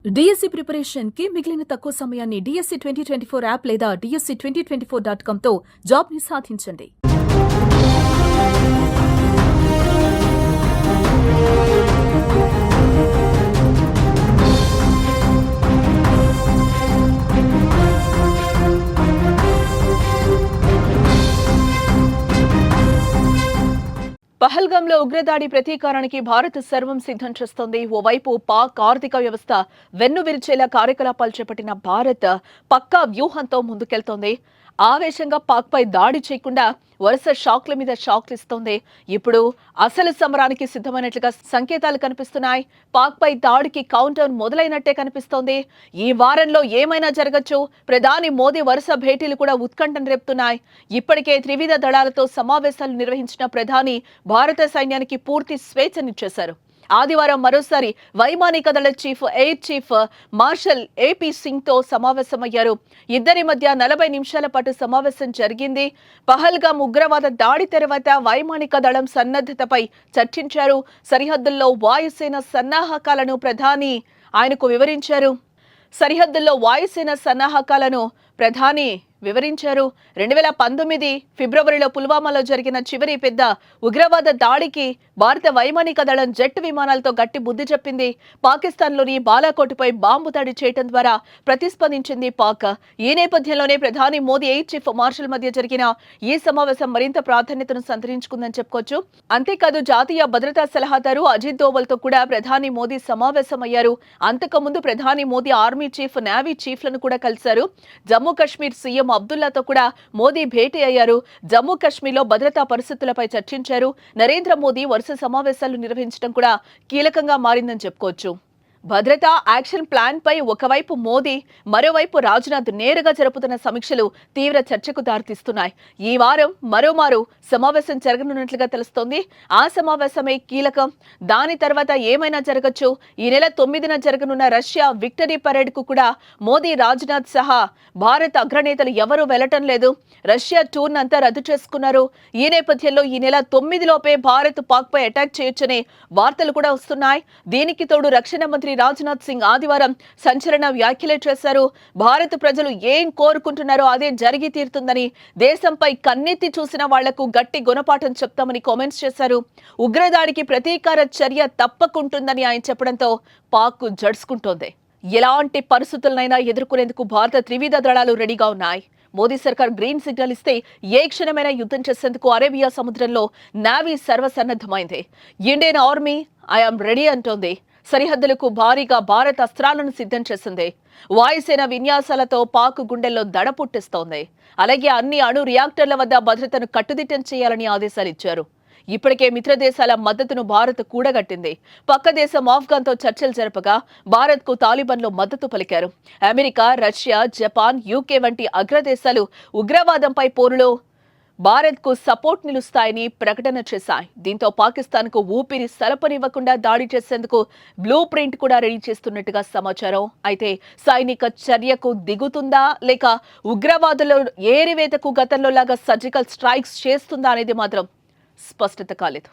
DSC preparation కి మిగిలిన తక్కువ సమయాన్ని డిఎస్సి 2024 యాప్ లేదా DSC2024.com తో జాబ్ ని సాధించండి. పహల్గాంలో ఉగ్రదాడి ప్రతీకారానికి భారత్ సర్వం సిద్ధం చేస్తోంది. ఓవైపు పాక్ ఆర్థిక వ్యవస్థ వెన్నువిరిచేలా కార్యకలాపాలు చేపట్టిన భారత్ పక్కా వ్యూహంతో ముందుకెళ్తోంది. ఆవేశంగా పాక్ పై దాడి చేయకుండా వరుస షాక్ల మీద షాక్లు ఇస్తోంది. ఇప్పుడు అసలు సమరానికి సిద్ధమైనట్లుగా సంకేతాలు కనిపిస్తున్నాయి. పాక్ పై దాడికి కౌంటర్ మొదలైనట్టే కనిపిస్తోంది. ఈ వారంలో ఏమైనా జరగచ్చు. ప్రధాని మోదీ వరుస భేటీలు కూడా ఉత్కంఠను రేపుతున్నాయి. ఇప్పటికే త్రివిధ దళాలతో సమావేశాలు నిర్వహించిన ప్రధాని భారత సైన్యానికి పూర్తి స్వేచ్ఛనిచ్చేశారు. ఆదివారం మరోసారి వైమానిక దళ chief air chief marshal AP Singh తో సమావేశమయ్యారు. ఇద్దరి మధ్య 40 నిమిషాల పాటు సమావేశం జరిగింది. పహల్గాం ఉగ్రవాద దాడి తర్వాత వైమానిక దళం సన్నద్ధతపై చర్చించారు. సరిహద్దుల్లో వాయుసేన సన్నాహకాలను ప్రధాని ఆయనకు వివరించారు. 2019 ఫిబ్రవరిలో పుల్వామాలో జరిగిన చివరి పెద్ద ఉగ్రవాద దాడికి భారత వైమానిక దళం జెట్ విమానాలతో గట్టి బుద్ధి చెప్పింది. పాకిస్తాన్లోని బాలాకోట్పై బాంబు దాడి చేయడం ద్వారా ప్రతిస్పందించింది పాక్. ఈ నేపథ్యంలోనే ప్రధాని మోదీ ఎయిర్ చీఫ్ మార్షల్ మధ్య జరిగిన ఈ సమావేశం మరింత ప్రాధాన్యతను సంతరించుకుందని చెప్పుకోవచ్చు. అంతేకాదు జాతీయ భద్రతా సలహాదారు అజిత్ దోవల్ తో కూడా ప్రధాని మోదీ సమావేశమయ్యారు. అంతకుముందు ప్రధాని మోదీ ఆర్మీ చీఫ్, నేవీ చీఫ్లను కూడా కలిశారు. జమ్మూ కాశ్మీర్ సీఎం అబ్దుల్లాతో కూడా మోదీ భేటీ అయ్యారు. జమ్మూ కాశ్మీర్లో భద్రతా పరిస్థితులపై చర్చించారు. నరేంద్ర మోదీ వరుస సమావేశాలు నిర్వహించడం కూడా కీలకంగా మారిందని చెప్పుకోవచ్చు. భద్రతా యాక్షన్ ప్లాన్ పై ఒకవైపు మోదీ, మరోవైపు రాజ్నాథ్ నేరుగా జరుపుతున్న సమీక్షలు తీవ్ర చర్చకు దారితీస్తున్నాయి. ఈ వారం మరోమారు సమావేశం జరగనున్నట్లుగా తెలుస్తోంది. ఆ సమావేశమే కీలకం. దాని తర్వాత ఏమైనా జరగచ్చు. ఈ నెల 9న జరగనున్న రష్యా విక్టరీ పరేడ్ కు కూడా మోదీ, రాజ్నాథ్ సహా భారత్ అగ్రనేతలు ఎవరూ వెళ్లటం లేదు. రష్యా టూర్ అంతా రద్దు చేసుకున్నారు. ఈ నేపథ్యంలో ఈ నెల 9లోపే భారత్ పాక్ పై అటాక్ చేయొచ్చనే వార్తలు కూడా వస్తున్నాయి. దీనికి తోడు రక్షణ మంత్రి రాజ్నాథ్ సింగ్ ఆదివారం సంచలన వ్యాఖ్యలే చేశారు. భారత ప్రజలు ఏం కోరుకుంటున్నారో అదే జరిగి తీరుతుందని, దేశంపై కన్నెత్తి చూసిన వాళ్లకు గట్టి గుణపాఠం చెప్తామని కామెంట్స్ చేశారు. ఉగ్రదాడికి ప్రతీకార చర్య తప్పకుంటుందని ఆయన చెప్పడంతో పాక్ జడుసుకుంటోంది. ఎలాంటి పరిస్థితులనైనా ఎదుర్కొనేందుకు భారత త్రివిధ దళాలు రెడీగా ఉన్నాయి. మోదీ సర్కార్ గ్రీన్ సిగ్నల్ ఇస్తే ఏ క్షణమైనా యుద్ధం చేసేందుకు అరేబియా సముద్రంలో నేవీ సర్వసన్నద్ధమైంది. ఇండియన్ ఆర్మీ ఐఎమ్ రెడీ అంటోంది. సరిహద్దులకు భారీగా భారత్ అస్త్రాలను సిద్ధం చేసింది. వాయుసేన విన్యాసాలతో పాక్ గుండెల్లో దడ పుట్టిస్తోంది. అలాగే అన్ని అణు రియాక్టర్ల వద్ద భద్రతను కట్టుదిట్టం చేయాలని ఆదేశాలు ఇచ్చారు. ఇప్పటికే మిత్ర దేశాల మద్దతును భారత్ కూడగట్టింది. పక్క దేశం ఆఫ్ఘన్తో చర్చలు జరపగా భారత్ కు తాలిబాన్లు మద్దతు పలికారు. అమెరికా, రష్యా, జపాన్, యూకే వంటి అగ్రదేశాలు ఉగ్రవాదంపై పోరులో భారత్ కు సపోర్ట్ నిలుస్తాయని ప్రకటన చేశాయి. దీంతో పాకిస్తాన్ కు ఊపిరి సలపనివ్వకుండా దాడి చేసేందుకు బ్లూ ప్రింట్ కూడా రెడీ చేస్తున్నట్టుగా సమాచారం. అయితే సైనిక చర్యకు దిగుతుందా లేక ఉగ్రవాదుల ఏరివేతకు గతంలో లాగా సర్జికల్ స్ట్రైక్స్ చేస్తుందా అనేది మాత్రం స్పష్టత కాలేదు.